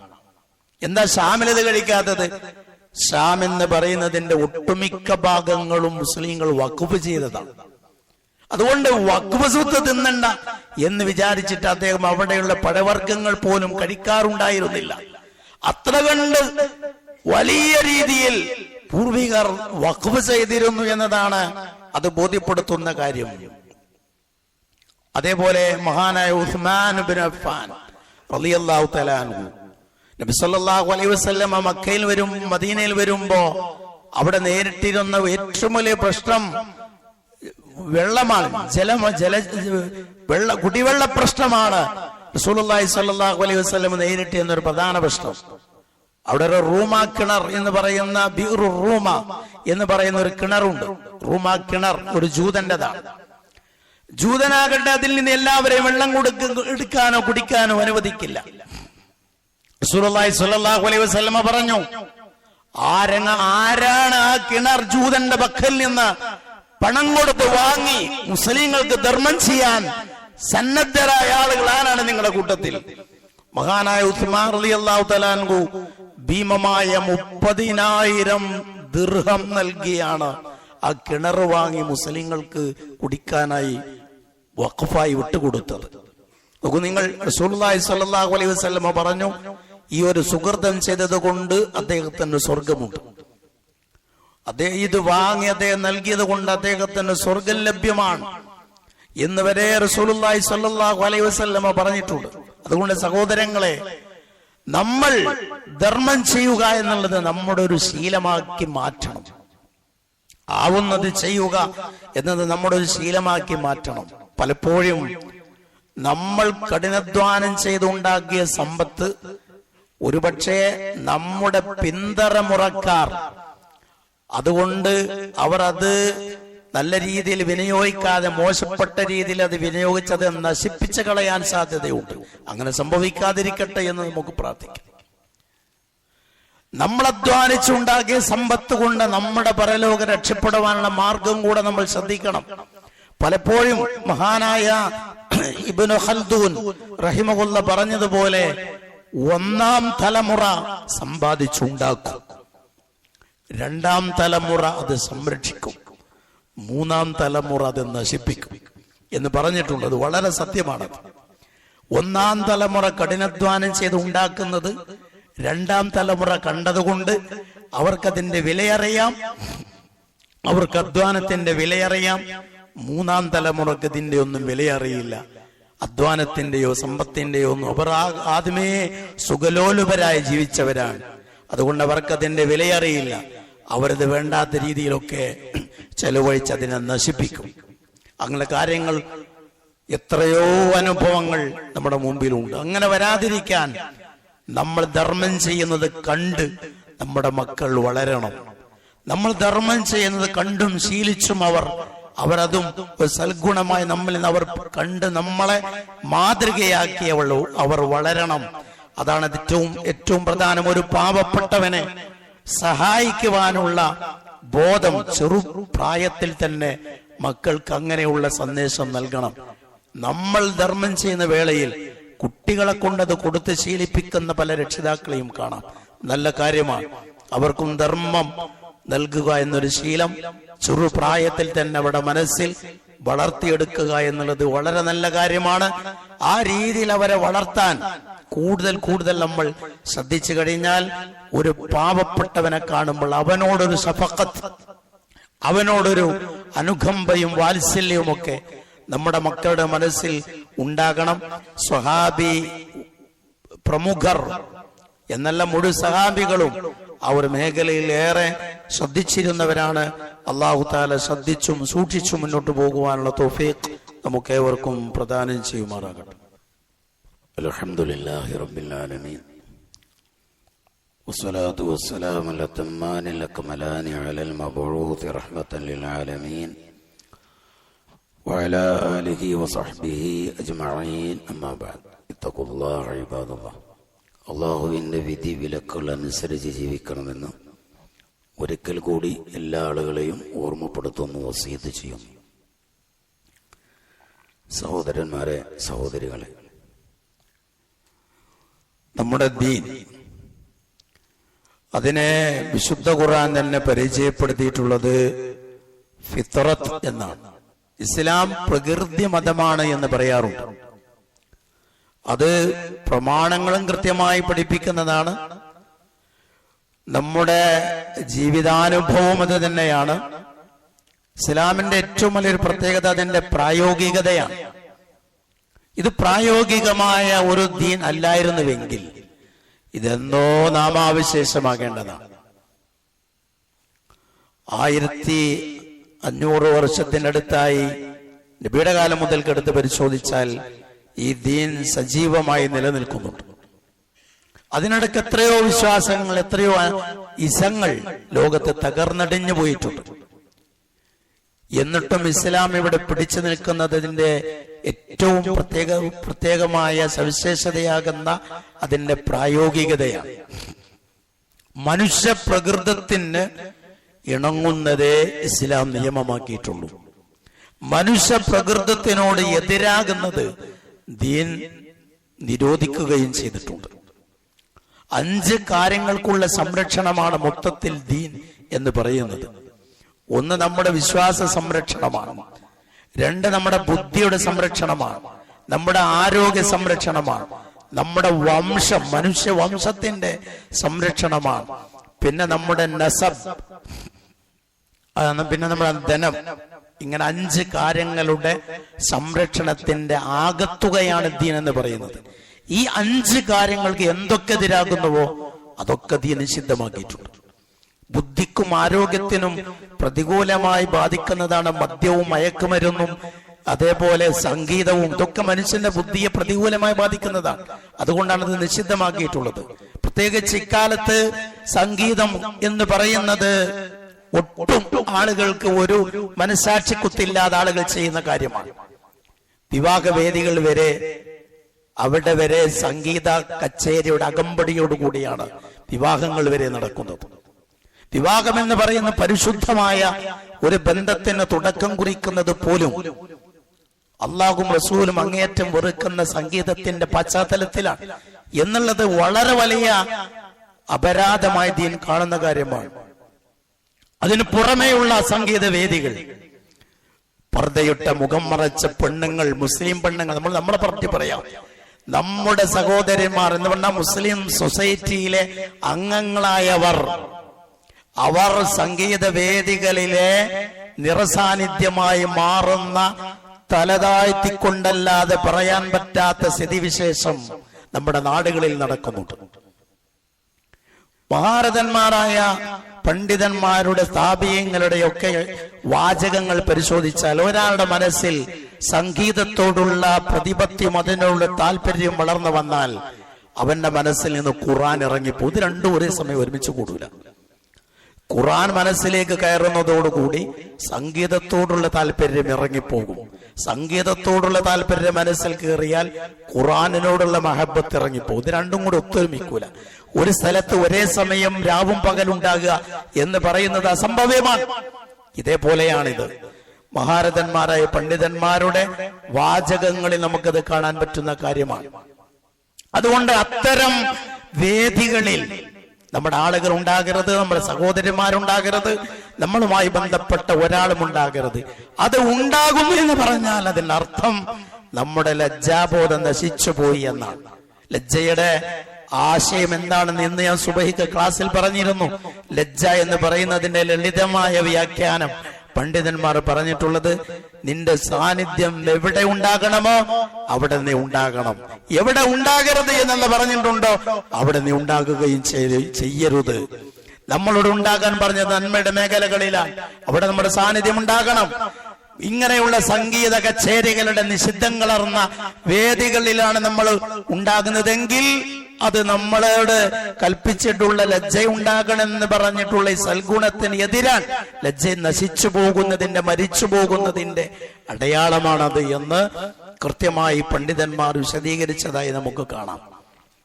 എന്താ ഷാമിലത് കഴിക്കാത്തത്? ഷാം എന്ന് പറയുന്നതിന്റെ ഒട്ടുമിക്ക ഭാഗങ്ങളും മുസ്ലിങ്ങൾ വഖഫ് ചെയ്തതാണ്. അതുകൊണ്ട് വഖഫ് സ്വത്ത് തിന്നണ്ട എന്ന് വിചാരിച്ചിട്ട് അദ്ദേഹം അവിടെയുള്ള പഴവർഗ്ഗങ്ങൾ പോലും കഴിക്കാറുണ്ടായിരുന്നില്ല. അത്ര കണ്ട് വലിയ രീതിയിൽ പൂർവികർ വഖഫ് ചെയ്തിരുന്നു എന്നതാണ് അത് ബോധ്യപ്പെടുത്തുന്ന കാര്യം. അതേപോലെ മഹാനായ ഉസ്മാൻ ഇബ്നു അഫ്ഫാൻ റളിയല്ലാഹു തആല അൻഹു നബി സല്ലല്ലാഹു അലൈഹി വസല്ലം മക്കയിൽ മദീനയിൽ വരുമ്പോ അവിടെ നേരിട്ടിരുന്ന ഏറ്റവും വലിയ പ്രശ്നം വെള്ളമാണ്, കുടിവെള്ള പ്രശ്നമാണ്. റസൂലുള്ളാഹി സ്വല്ലല്ലാഹു അലൈഹി വസല്ലം നേരിട്ട് എന്നൊരു പ്രധാന പ്രശ്നം. അവിടെ ഒരു റൂമ കിണർ എന്ന് പറയുന്ന ബിഉറു റൂമ എന്ന് പറയുന്ന ഒരു കിണറുണ്ട്. റൂമ കിണർ ഒരു ജൂതന്റെതാണ്. ജൂതനാകട്ടെ അതിൽ നിന്ന് എല്ലാവരെയും വെള്ളം എടുക്കാനോ കുടിക്കാനോ അനുവദിക്കില്ല. റസൂലുള്ളാഹി സ്വല്ലല്ലാഹു അലൈഹി വസല്ലം പറഞ്ഞു, ആരാണ് ആ കിണർ ജൂതന്റെ പക്കൽ നിന്ന് പണം കൊടുത്ത് വാങ്ങി മുസ്ലിങ്ങൾക്ക് ധർമ്മം ചെയ്യാൻ സന്നദ്ധരായ ആളുകൾ ആരാണ് നിങ്ങളുടെ കൂട്ടത്തിൽ? മഹാനായ ഉസ്മാൻ റളിയല്ലാഹു തആല അൻഹു ഭീമമായ 30,000 ദിർഹം നൽകിയാണ് ആ കിണർ വാങ്ങി മുസ്ലിങ്ങൾക്ക് കുടിക്കാനായി വഖഫായി വിട്ടുകൊടുത്തത്. നോക്കൂ നിങ്ങൾ, റസൂലുള്ളാഹി സ്വല്ലല്ലാഹു അലൈഹി വസല്ലം പറഞ്ഞു, ഈ ഒരു സുഹൃതം ചെയ്തത് കൊണ്ട് അദ്ദേഹത്തിന് സ്വർഗമുണ്ട്. അദ്ദേഹം ഇത് വാങ്ങി അദ്ദേഹം നൽകിയത് കൊണ്ട് അദ്ദേഹത്തിന് സ്വർഗം ലഭ്യമാണ് എന്ന് വരെ റസൂലുള്ളാഹി സ്വല്ലല്ലാഹു അലൈഹി വസല്ലം പറഞ്ഞിട്ടുണ്ട്. അതുകൊണ്ട് സഹോദരങ്ങളെ, നമ്മൾ ധർമ്മം ചെയ്യുക എന്നുള്ളത് നമ്മുടെ ഒരു ശീലമാക്കി മാറ്റണം. ആവുന്നത് ചെയ്യുക എന്നത് നമ്മുടെ ഒരു ശീലമാക്കി മാറ്റണം. പലപ്പോഴും നമ്മൾ കഠിനാധ്വാനം ചെയ്തുണ്ടാക്കിയ സമ്പത്ത് ഒരുപക്ഷെ നമ്മുടെ പിന്തറമുറക്കാർ അതുകൊണ്ട് അവർ അത് നല്ല രീതിയിൽ വിനിയോഗിക്കാതെ മോശപ്പെട്ട രീതിയിൽ അത് വിനിയോഗിച്ചത് നശിപ്പിച്ചു കളയാൻ സാധ്യതയുണ്ട്. അങ്ങനെ സംഭവിക്കാതിരിക്കട്ടെ എന്ന് നമുക്ക് പ്രാർത്ഥിക്കാം. നമ്മൾ അധ്വാനിച്ചുണ്ടാക്കിയ സമ്പത്ത് കൊണ്ട് നമ്മുടെ പരലോകം രക്ഷപ്പെടുവാനുള്ള മാർഗം കൂടെ നമ്മൾ ശ്രദ്ധിക്കണം. പലപ്പോഴും മഹാനായ ഇബ്നു ഖൽദൂൻ റഹിമഹുല്ല പറഞ്ഞതുപോലെ, 1ാം തലമുറ സമ്പാദിച്ചുണ്ടാക്കും, 2ാം തലമുറ അത് സംരക്ഷിക്കും, 3ാം തലമുറ അത് നശിപ്പിക്കും എന്ന് പറഞ്ഞിട്ടുണ്ട്. അത് വളരെ സത്യമാണ്. 1ാം തലമുറ കഠിനാധ്വാനം ചെയ്ത് ഉണ്ടാക്കുന്നത് 2ാം തലമുറ കണ്ടതുകൊണ്ട് അവർക്കതിന്റെ വിലയറിയാം, അവർക്ക് അധ്വാനത്തിന്റെ വിലയറിയാം. 3ാം തലമുറക്ക് ഇതിന്റെ ഒന്നും വിലയറിയില്ല, അധ്വാനത്തിന്റെയോ സമ്പത്തിന്റെയോ ഒന്നും. അവർ ആദ്യമേ സുഖലോലുപരായി ജീവിച്ചവരാണ്. അതുകൊണ്ട് അവർക്കതിന്റെ വിലയറിയില്ല. അവരത് വേണ്ടാത്ത രീതിയിലൊക്കെ ചെലവഴിച്ച് അതിനെ നശിപ്പിക്കും. അങ്ങനെ കാര്യങ്ങൾ എത്രയോ അനുഭവങ്ങൾ നമ്മുടെ മുമ്പിലുണ്ട്. അങ്ങനെ വരാതിരിക്കാൻ നമ്മൾ ധർമ്മം ചെയ്യുന്നത് കണ്ട് നമ്മുടെ മക്കൾ വളരണം. നമ്മൾ ധർമ്മം ചെയ്യുന്നത് കണ്ടും ശീലിച്ചും അവരതും ഒരു സൽഗുണമായി നമ്മളിൽ അവർ കണ്ട് നമ്മളെ മാതൃകയാക്കി അവർ വളരണം. അതാണ് ഏറ്റവും പ്രധാനം. ഒരു പാവപ്പെട്ടവനെ സഹായിക്കുവാനുള്ള ബോധം ചെറുപ്രായത്തിൽ തന്നെ മക്കൾക്ക് അങ്ങനെയുള്ള സന്ദേശം നൽകണം. നമ്മൾ ധർമ്മം ചെയ്യുന്ന വേളയിൽ കുട്ടികളെ കൊണ്ടത് കൊടുത്ത് ശീലിപ്പിക്കുന്ന പല രക്ഷിതാക്കളെയും കാണാം. നല്ല കാര്യമാണ്. അവർക്കും ധർമ്മം നൽകുക എന്നൊരു ശീലം ചെറുപ്രായത്തിൽ തന്നെ അവരുടെ മനസ്സിൽ വളർത്തിയെടുക്കുക എന്നുള്ളത് വളരെ നല്ല കാര്യമാണ്. ആ രീതിയിൽ അവരെ വളർത്താൻ കൂടുതൽ കൂടുതൽ നമ്മൾ ശ്രദ്ധിച്ചു കഴിഞ്ഞാൽ ഒരു പാവപ്പെട്ടവനെ കാണുമ്പോൾ അവനോടൊരു ശഫഖത്ത്, അവനോടൊരു അനുകമ്പയും വാത്സല്യവും ഒക്കെ നമ്മുടെ മക്കളുടെ മനസ്സിൽ ഉണ്ടാകണം. സ്വഹാബി പ്രമുഖർ എന്നല്ല, മുഴുവൻ സഹാബികളും ആ ഒരു മേഖലയിൽ ഏറെ ശ്രദ്ധിച്ചിരുന്നവരാണ്. അല്ലാഹു തആല ശ്രദ്ധിച്ചും സൂക്ഷിച്ചും മുന്നോട്ട് പോകുവാനുള്ള തൗഫീഖ് നമുക്ക് ഏവർക്കും പ്രദാനം ചെയ്യുമാറാകട്ടെ. അൽഹംദുലില്ലാഹി റബ്ബിൽ ആലമീൻ വസ്സലാത്തു വസ്സലാമു അലാ തമ്മാനിൽ അക്മലാനി അലൽ മബ്ഊസ് റഹ്മത്തൻ ലിൽ ആലമീൻ വഅലാ ആലിഹി വസഹ്ബിഹി അജ്മഈൻ. അമ്മാ ബഅദ്. ഇത്തഖുല്ലാഹ ഇബാദല്ലാഹ്. അള്ളാഹുവിൻ്റെ വിധി വിലക്കുകൾ അനുസരിച്ച് ജീവിക്കണമെന്ന് ഒരിക്കൽ കൂടി എല്ലാ ആളുകളെയും ഓർമ്മപ്പെടുത്തുന്നു, വസിയത്ത് ചെയ്യുന്നു. സഹോദരന്മാരെ, സഹോദരികളെ, നമ്മുടെ ദീൻ, അതിനെ വിശുദ്ധ ഖുർആൻ തന്നെ പരിചയപ്പെടുത്തിയിട്ടുള്ളത് ഫിത്രത്ത് എന്നാണ്. ഇസ്ലാം പ്രകൃതി മതമാണ് എന്ന് പറയാറുണ്ട്. അത് പ്രമാണങ്ങളും കൃത്യമായി പഠിപ്പിക്കുന്നതാണ്. നമ്മുടെ ജീവിതാനുഭവം അത് തന്നെയാണ്. ഇസ്ലാമിന്റെ ഏറ്റവും വലിയൊരു പ്രത്യേകത അതിന്റെ പ്രായോഗികതയാണ്. ഇത് പ്രായോഗികമായ ഒരു ദീൻ അല്ലായിരുന്നുവെങ്കിൽ ഇതെന്നോ നാമാവിശേഷമാകേണ്ടതാണ്. 1500 വർഷത്തിനടുത്തായി നബിയുടെ കാലം മുതൽക്കെടുത്ത് പരിശോധിച്ചാൽ ഈ ദീൻ സജീവമായി നിലനിൽക്കുന്നുണ്ട്. അതിനിടയ്ക്ക് എത്രയോ വിശ്വാസങ്ങൾ, എത്രയോ ഇസങ്ങൾ ലോകത്ത് തകർന്നടിഞ്ഞു പോയിട്ടുണ്ട്. എന്നിട്ടും ഇസ്ലാം ഇവിടെ പിടിച്ചു നിൽക്കുന്നതിന്റെ ഏറ്റവും പ്രത്യേകമായ സവിശേഷതയാകുന്ന അതിന്റെ പ്രായോഗികതയാണ്. മനുഷ്യ പ്രകൃതത്തിന് ഇണങ്ങുന്നതേ ഇസ്ലാം നിയമമാക്കിയിട്ടുള്ളൂ. മനുഷ്യ പ്രകൃതത്തിനോട് എതിരാകുന്നത് ദീൻ നിരോധിക്കുകയും ചെയ്തിട്ടുണ്ട്. 5 കാര്യങ്ങൾക്കുള്ള സംരക്ഷണമാണ് മൊത്തത്തിൽ ദീൻ എന്ന് പറയുന്നത്. 1 നമ്മുടെ വിശ്വാസ സംരക്ഷണമാണ്. 2 നമ്മുടെ ബുദ്ധിയുടെ സംരക്ഷണമാണ്. നമ്മുടെ ആരോഗ്യ സംരക്ഷണമാണ്. നമ്മുടെ വംശം, മനുഷ്യ വംശത്തിന്റെ സംരക്ഷണമാണ്. പിന്നെ നമ്മുടെ നസബ്, പിന്നെ നമ്മുടെ ധനം. ഇങ്ങനെ 5 കാര്യങ്ങളുടെ സംരക്ഷണത്തിന്റെ ആകത്തുകയാണ് ദീൻ എന്ന് പറയുന്നത്. ഈ 5 കാര്യങ്ങൾക്ക് എന്തൊക്കെ എതിരാകുന്നുവോ അതൊക്കെ ദീൻ നിഷിദ്ധമാക്കിയിട്ടുണ്ട്. ബുദ്ധിക്കും ആരോഗ്യത്തിനും പ്രതികൂലമായി ബാധിക്കുന്നതാണ് മദ്യവും മയക്കുമരുന്നും അതേപോലെ സംഗീതവും. ഇതൊക്കെ മനുഷ്യന്റെ ബുദ്ധിയെ പ്രതികൂലമായി ബാധിക്കുന്നതാണ്. അതുകൊണ്ടാണ് ഇത് നിഷിദ്ധമാക്കിയിട്ടുള്ളത്. പ്രത്യേകിച്ച് ഇക്കാലത്ത് സംഗീതം എന്ന് പറയുന്നത് ഒട്ടും ആളുകൾക്ക് ഒരു മനസാക്ഷിക്കുത്തില്ലാതെ ആളുകൾ ചെയ്യുന്ന കാര്യമാണ്. വിവാഹവേദികൾ വരെ, അവിടെ വരെ സംഗീത കച്ചേരിയുടെ അകമ്പടിയോടുകൂടിയാണ് വിവാഹങ്ങൾ വരെ നടക്കുന്നത്. വിവാഹം എന്ന് പറയുന്ന പരിശുദ്ധമായ ഒരു ബന്ധത്തിന് തുടക്കം കുറിക്കുന്നത് പോലും അള്ളാഹും റസൂലും അങ്ങേയറ്റം വെറുക്കുന്ന സംഗീതത്തിന്റെ പശ്ചാത്തലത്തിലാണ് എന്നുള്ളത് വളരെ വലിയ അപരാധമായി ദീൻ കാണുന്ന കാര്യമാണ്. അതിന് പുറമേയുള്ള സംഗീത വേദികൾ, പർദ്ദയിട്ട മുഖം മറച്ച പെണ്ണുങ്ങൾ, മുസ്ലിം പെണ്ണുങ്ങൾ, നമ്മളെ പറ്റി പറയാം, നമ്മുടെ സഹോദരന്മാർ എന്ന് പറഞ്ഞാൽ മുസ്ലിം സൊസൈറ്റിയിലെ അംഗങ്ങളായവർ, അവർ സംഗീത വേദികളിലെ നിറസാന്നിധ്യമായി മാറുന്ന, തലതാഴ്ത്തിക്കൊണ്ടല്ലാതെ പറയാൻ പറ്റാത്ത സ്ഥിതിവിശേഷം നമ്മുടെ നാടുകളിൽ നടക്കുന്നുണ്ട്. മഹാരഥന്മാരായ പണ്ഡിതന്മാരുടെ സ്ഥാപീയങ്ങളുടെയൊക്കെ വാചകങ്ങൾ പരിശോധിച്ചാൽ ഒരാളുടെ മനസ്സിൽ സംഗീതത്തോടുള്ള പ്രതിപത്തിയും അതിനുള്ള താല്പര്യം വളർന്നു വന്നാൽ അവന്റെ മനസ്സിൽ നിന്ന് ഖുർആൻ ഇറങ്ങിപ്പോ. ഇത് രണ്ടും ഒരേ സമയം ഒരുമിച്ച് കൂടൂല. ഖുർആൻ മനസ്സിലേക്ക് കയറുന്നതോടുകൂടി സംഗീതത്തോടുള്ള താല്പര്യം ഇറങ്ങിപ്പോകും. സംഗീതത്തോടുള്ള താല്പര്യം മനസ്സിൽ കയറിയാൽ ഖുർആനിനോടുള്ള മഹബത്ത് ഇറങ്ങിപ്പോകും. ഇത് രണ്ടും കൂടെ ഒത്തൊരുമിക്കൂല. ഒരു സ്ഥലത്ത് ഒരേ സമയം രാവും പകലുണ്ടാകുക എന്ന് പറയുന്നത് അസംഭവ്യമാണ്. ഇതേപോലെയാണിത്. മഹാരഥന്മാരായ പണ്ഡിതന്മാരുടെ വാചകങ്ങളിൽ നമുക്കത് കാണാൻ പറ്റുന്ന കാര്യമാണ്. അതുകൊണ്ട് അത്തരം വേദികളിൽ നമ്മുടെ ആളുകൾ ഉണ്ടാകരുത്, നമ്മുടെ സഹോദരന്മാരുണ്ടാകരുത്, നമ്മളുമായി ബന്ധപ്പെട്ട ഒരാളും ഉണ്ടാകരുത്. അത് ഉണ്ടാകും എന്ന് പറഞ്ഞാൽ അതിന്റെ അർത്ഥം നമ്മുടെ ലജ്ജാബോധം നശിച്ചു പോയി എന്നാണ്. ലജ്ജയുടെ ആശയം എന്താണെന്ന് ഇന്ന് ഞാൻ സുബഹിക്ക് ക്ലാസ്സിൽ പറഞ്ഞിരുന്നു. ലജ്ജ എന്ന് പറയുന്നതിന്റെ ലളിതമായ വ്യാഖ്യാനം പണ്ഡിതന്മാർ പറഞ്ഞിട്ടുള്ളത്, നിന്റെ സാന്നിധ്യം എവിടെ ഉണ്ടാകണമോ അവിടെ നീ ഉണ്ടാകണം, എവിടെ ഉണ്ടാകരുത് എന്നുള്ള പറഞ്ഞിട്ടുണ്ടോ അവിടെ നീ ഉണ്ടാകുകയും ചെയ്യരുത്. നമ്മളോട് ഉണ്ടാകാൻ പറഞ്ഞത് നന്മയുടെ മേഖലകളിലാണ്, അവിടെ നമ്മുടെ സാന്നിധ്യം ഉണ്ടാകണം. ഇങ്ങനെയുള്ള സംഗീത കച്ചേരികളുടെ നിഷിദ്ധങ്ങളർന്ന വേദികളിലാണ് നമ്മൾ ഉണ്ടാകുന്നതെങ്കിൽ അത് നമ്മളോട് കൽപ്പിച്ചിട്ടുള്ള ലജ്ജ ഉണ്ടാകണമെന്ന് പറഞ്ഞിട്ടുള്ള ഈ സൽഗുണത്തിന് എതിരാണ്. ലജ്ജ നശിച്ചു പോകുന്നതിന്റെ, മരിച്ചു പോകുന്നതിന്റെ അടയാളമാണത് എന്ന് കൃത്യമായി പണ്ഡിതന്മാർ വിശദീകരിച്ചതായി നമുക്ക് കാണാം.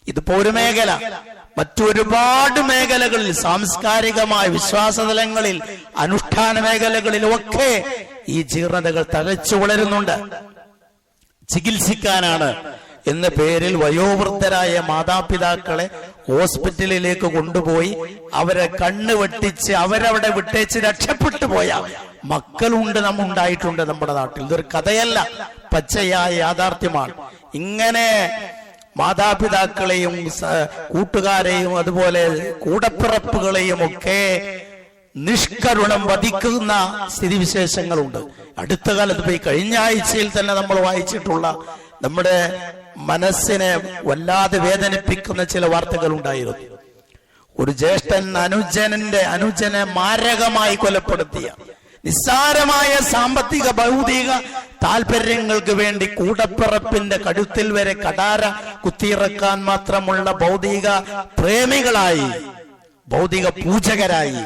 ഇതിപ്പോ ഒരു മേഖല. മറ്റൊരുപാട് മേഖലകളിൽ, സാംസ്കാരികമായ വിശ്വാസതലങ്ങളിൽ, അനുഷ്ഠാന മേഖലകളിലും ഒക്കെ ഈ ജീർണതകൾ തഴച്ചു വളരുന്നുണ്ട്. ചികിത്സിക്കാനാണ് എന്ന പേരിൽ വയോവൃദ്ധരായ മാതാപിതാക്കളെ ഹോസ്പിറ്റലിലേക്ക് കൊണ്ടുപോയി അവരെ കണ്ണ് വെട്ടിച്ച് അവരവിടെ വിട്ടേച്ച് രക്ഷപ്പെട്ടു പോയ മക്കളുണ്ട്, ഉണ്ടായിട്ടുണ്ട് നമ്മുടെ നാട്ടിൽ. ഇതൊരു കഥയല്ല, പച്ചയായ യാഥാർത്ഥ്യമാണ്. ഇങ്ങനെ മാതാപിതാക്കളെയും കൂട്ടുകാരെയും അതുപോലെ കൂടപ്പിറപ്പുകളെയും ഒക്കെ നിഷ്കരുണം വധിക്കുന്ന സ്ഥിതിവിശേഷങ്ങളുണ്ട്. അടുത്ത കാലത്ത് പോയി കഴിഞ്ഞ ആഴ്ചയിൽ തന്നെ നമ്മൾ വായിച്ചിട്ടുള്ള, നമ്മുടെ മനസ്സിനെ വല്ലാതെ വേദനിപ്പിക്കുന്ന ചില വാർത്തകൾ ഉണ്ടായിരുന്നു. ഒരു ജ്യേഷ്ഠൻ അനുജനെ മാരകമായി കൊലപ്പെടുത്തിയ, നിസ്സാരമായ സാമ്പത്തിക ഭൗതിക താല്പര്യങ്ങൾക്ക് വേണ്ടി കൂടപ്പിറപ്പിന്റെ കഴുത്തിൽ വരെ കടാര കുത്തിയിറക്കാൻ മാത്രമുള്ള ഭൗതിക പ്രേമികളായി, ഭൗതിക പൂജകരായി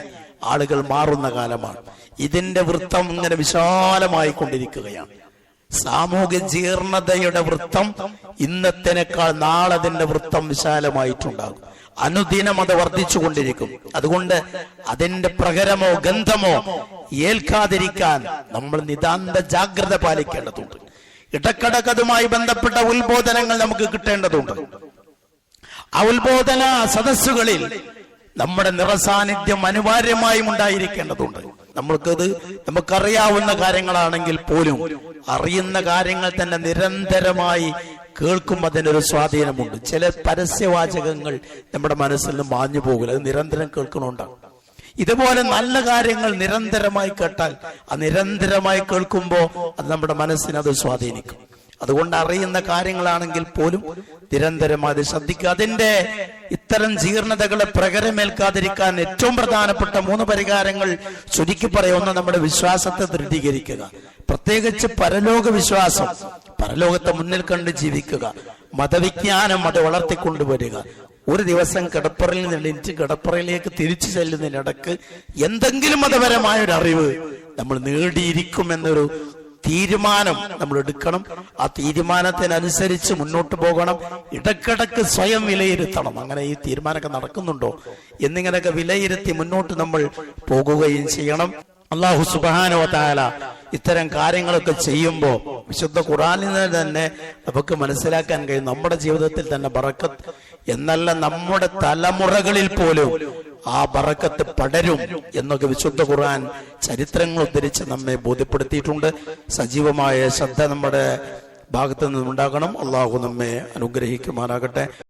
ആളുകൾ മാറുന്ന കാലമാണ്. ഇതിന്റെ വൃത്തം ഇങ്ങനെ വിശാലമായി കൊണ്ടിരിക്കുകയാണ്. സാമൂഹ്യ ജീർണതയുടെ വൃത്തം ഇന്നത്തേക്കാൾ നാളെ അതിന്റെ വൃത്തം വിശാലമായിട്ടുണ്ടാകും. അനുദിനം അത് വർദ്ധിച്ചുകൊണ്ടിരിക്കും. അതുകൊണ്ട് അതിന്റെ പ്രകരമോ ഗന്ധമോ ഏൽക്കാതിരിക്കാൻ നമ്മൾ നിതാന്ത ജാഗ്രത പാലിക്കേണ്ടതുണ്ട്. ഇടക്കിടക്ക് അതുമായി ബന്ധപ്പെട്ട ഉത്ബോധനങ്ങൾ നമുക്ക് കിട്ടേണ്ടതുണ്ട്. ആ ഉത്ബോധന സദസ്സുകളിൽ നമ്മുടെ നിറസാന്നിധ്യം അനിവാര്യമായും ഉണ്ടായിരിക്കേണ്ടതുണ്ട്. നമുക്കറിയാവുന്ന കാര്യങ്ങളാണെങ്കിൽ പോലും അറിയുന്ന കാര്യങ്ങൾ തന്നെ നിരന്തരമായി കേൾക്കുമ്പോൾ അതിനൊരു സ്വാധീനമുണ്ട്. ചില പരസ്യവാചകങ്ങൾ നമ്മുടെ മനസ്സിൽ നിന്ന് മാഞ്ഞു പോകില്ല, അത് നിരന്തരം കേൾക്കണുണ്ടാകും. ഇതുപോലെ നല്ല കാര്യങ്ങൾ നിരന്തരമായി കേട്ടാൽ, ആ നിരന്തരമായി കേൾക്കുമ്പോൾ അത് നമ്മുടെ മനസ്സിനെ അത് സ്വാധീനിക്കും. അതുകൊണ്ട് അറിയുന്ന കാര്യങ്ങളാണെങ്കിൽ പോലും നിരന്തരമായി ശ്രദ്ധിക്കുക. അതിന്റെ ഇത്തരം ജീർണതകളെ പ്രകരമേൽക്കാതിരിക്കാൻ ഏറ്റവും പ്രധാനപ്പെട്ട 3 പരിഹാരങ്ങൾ ചുരുക്കി പറയുന്ന, നമ്മുടെ വിശ്വാസത്തെ ദൃഢീകരിക്കുക, പ്രത്യേകിച്ച് പരലോക വിശ്വാസം, പരലോകത്തെ മുന്നിൽ കണ്ട് ജീവിക്കുക, മതവിജ്ഞാനം അത് വളർത്തിക്കൊണ്ടുവരിക. ഒരു ദിവസം കിടപ്പറയിൽ നിന്ന് കിടപ്പറയിലേക്ക് തിരിച്ചു ചെല്ലുന്നതിനിടക്ക് എന്തെങ്കിലും മതപരമായ ഒരു അറിവ് നമ്മൾ നേടിയിരിക്കുമെന്നൊരു തീരുമാനം നമ്മൾ എടുക്കണം. ആ തീരുമാനത്തിനനുസരിച്ച് മുന്നോട്ട് പോകണം. ഇടക്കിടക്ക് സ്വയം വിലയിരുത്തണം, അങ്ങനെ ഈ തീരുമാനമൊക്കെ നടക്കുന്നുണ്ടോ എന്നിങ്ങനെയൊക്കെ വിലയിരുത്തി മുന്നോട്ട് നമ്മൾ പോകുകയും ചെയ്യണം. അല്ലാഹു സുബ്ഹാനഹു വ തആല ഇത്തരം കാര്യങ്ങളൊക്കെ ചെയ്യുമ്പോൾ വിശുദ്ധ ഖുർആനിൽ നിന്ന് തന്നെ നമുക്ക് മനസ്സിലാക്കാൻ കഴിയും, നമ്മുടെ ജീവിതത്തിൽ തന്നെ ബറക്കത്ത് എന്നല്ല, നമ്മുടെ തലമുറകളിൽ പോലും ആ ബറക്കത്ത് പടരും എന്നൊക്കെ വിശുദ്ധ ഖുർആൻ ചരിത്രങ്ങൾ ഉദ്ധരിച്ച് നമ്മെ ബോധ്യപ്പെടുത്തിയിട്ടുണ്ട്. സജീവമായ ശ്രദ്ധ നമ്മുടെ ഭാഗത്ത് നിന്നുണ്ടാകണം. അള്ളാഹു നമ്മെ അനുഗ്രഹിക്കുമാറാകട്ടെ.